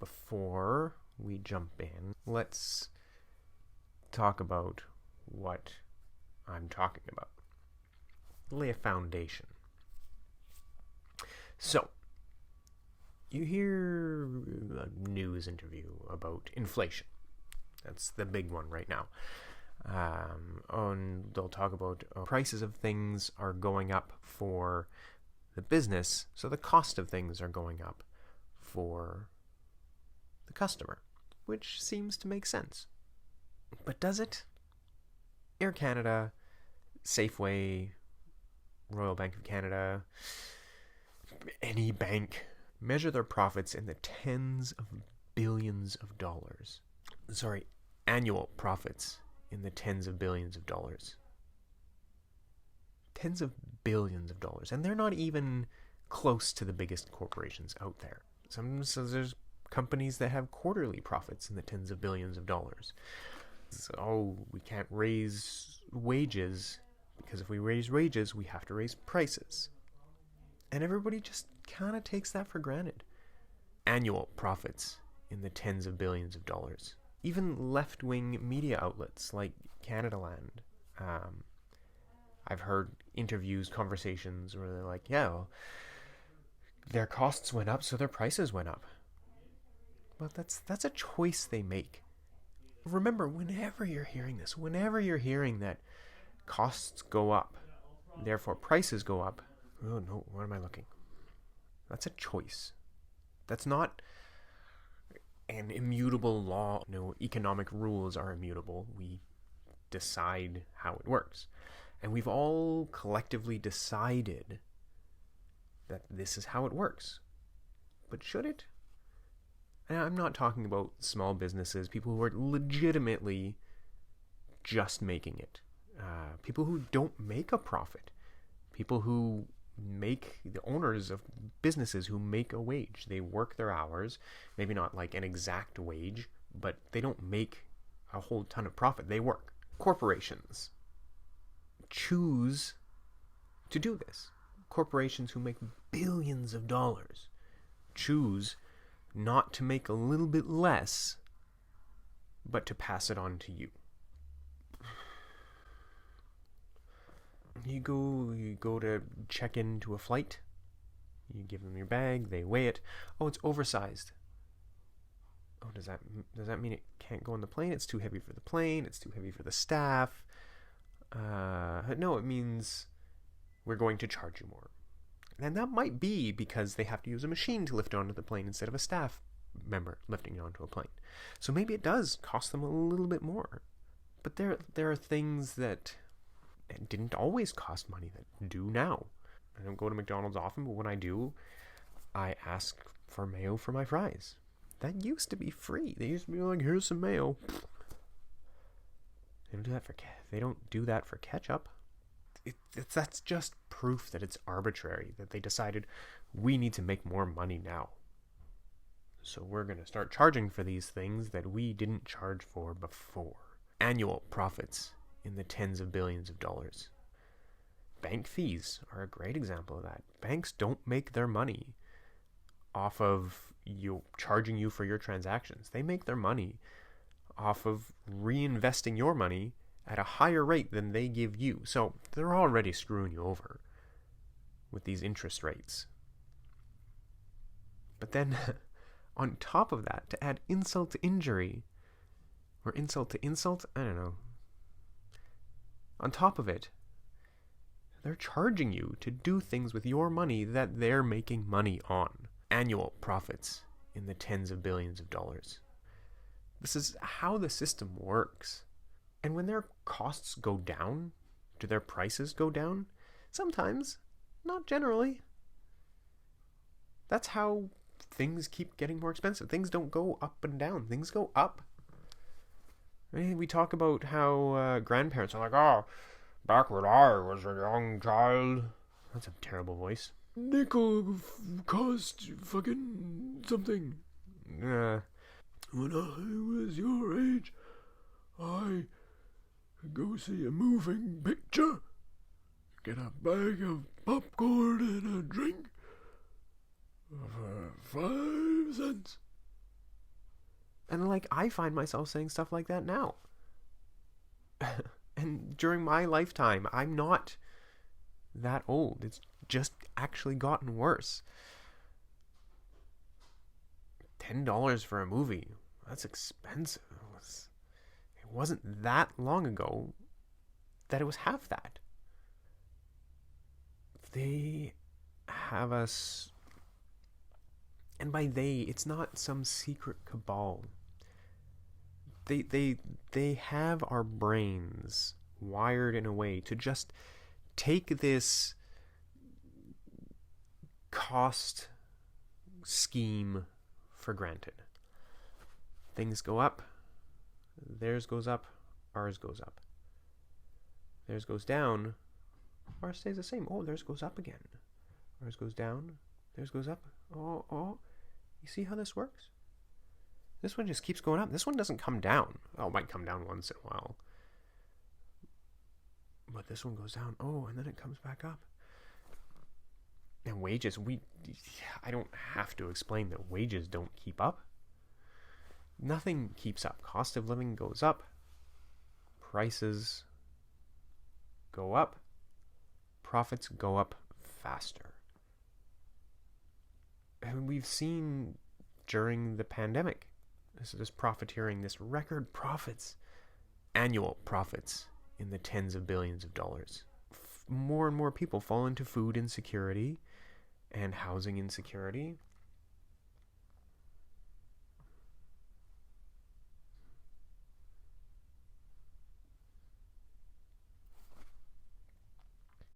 before we jump in, let's talk about what I'm talking about. Lay a foundation. So, you hear a news interview about inflation. That's the big one right now. And they'll talk about prices of things are going up for the business, so the cost of things are going up for the customer, which seems to make sense. But does it? Air Canada, Safeway, Royal Bank of Canada, any bank measure their profits in the tens of billions of dollars. Annual profits in the tens of billions of dollars. Tens of billions of dollars. And they're not even close to the biggest corporations out there. So there's companies that have quarterly profits in the tens of billions of dollars. So we can't raise wages because if we raise wages, we have to raise prices. And everybody just kind of takes that for granted. Annual profits in the tens of billions of dollars. Even left-wing media outlets like Canadaland. I've heard interviews, conversations where they're like, yeah, well, their costs went up, so their prices went up. Well, that's a choice they make. Remember, whenever you're hearing this, whenever you're hearing that costs go up, therefore prices go up, oh no, where am I looking? That's a choice. That's not an immutable law. No economic rules are immutable. We decide how it works. And we've all collectively decided that this is how it works. But should it? And I'm not talking about small businesses, people who are legitimately just making it. People who don't make a profit. People who make, the owners of businesses who make a wage. They work their hours, maybe not like an exact wage, but they don't make a whole ton of profit. They work. Corporations choose to do this. Corporations who make billions of dollars choose not to make a little bit less, but to pass it on to you. You go to check into a flight. You give them your bag. They weigh it. Oh, it's oversized. Oh, does that mean it can't go on the plane? It's too heavy for the plane. It's too heavy for the staff. No, it means we're going to charge you more. And that might be because they have to use a machine to lift it onto the plane instead of a staff member lifting it onto a plane. So maybe it does cost them a little bit more. But there are things that didn't always cost money that do now. I don't go to McDonald's often, but when I do, I ask for mayo for my fries. That used to be free. They used to be like, here's some mayo. They don't do that for ketchup. That's just proof that it's arbitrary, that they decided we need to make more money now. So we're going to start charging for these things that we didn't charge for before. Annual profits in the tens of billions of dollars. Bank fees are a great example of that. Banks don't make their money off of you charging you for your transactions. They make their money off of reinvesting your money at a higher rate than they give you. So they're already screwing you over with these interest rates. But then on top of that, to add insult to injury, or insult to insult, I don't know. On top of it, they're charging you to do things with your money that they're making money on. Annual profits in the tens of billions of dollars. This is how the system works. And when their costs go down, do their prices go down? Sometimes, not generally. That's how things keep getting more expensive. Things don't go up and down. Things go up. We talk about how grandparents are like, oh, back when I was a young child. That's a terrible voice. Nickel cost fucking something. When I was your age, I could go see a moving picture, get a bag of popcorn and a drink for 5 cents. And like, I find myself saying stuff like that now. And during my lifetime, I'm not that old. It's just actually gotten worse. $10 for a movie, that's expensive. It wasn't that long ago that it was half that. They have us, and by they, it's not some secret cabal. They have our brains wired in a way to just take this cost scheme for granted. Things go up, theirs goes up, ours goes up. Theirs goes down, ours stays the same. Oh, theirs goes up again. Ours goes down, theirs goes up. Oh, you see how this works? This one just keeps going up. This one doesn't come down. Oh, it might come down once in a while. But this one goes down. Oh, and then it comes back up. And wages, I don't have to explain that wages don't keep up. Nothing keeps up. Cost of living goes up. Prices go up. Profits go up faster. And we've seen during the pandemic, this profiteering, this record profits, annual profits in the tens of billions of dollars. More and more people fall into food insecurity and housing insecurity.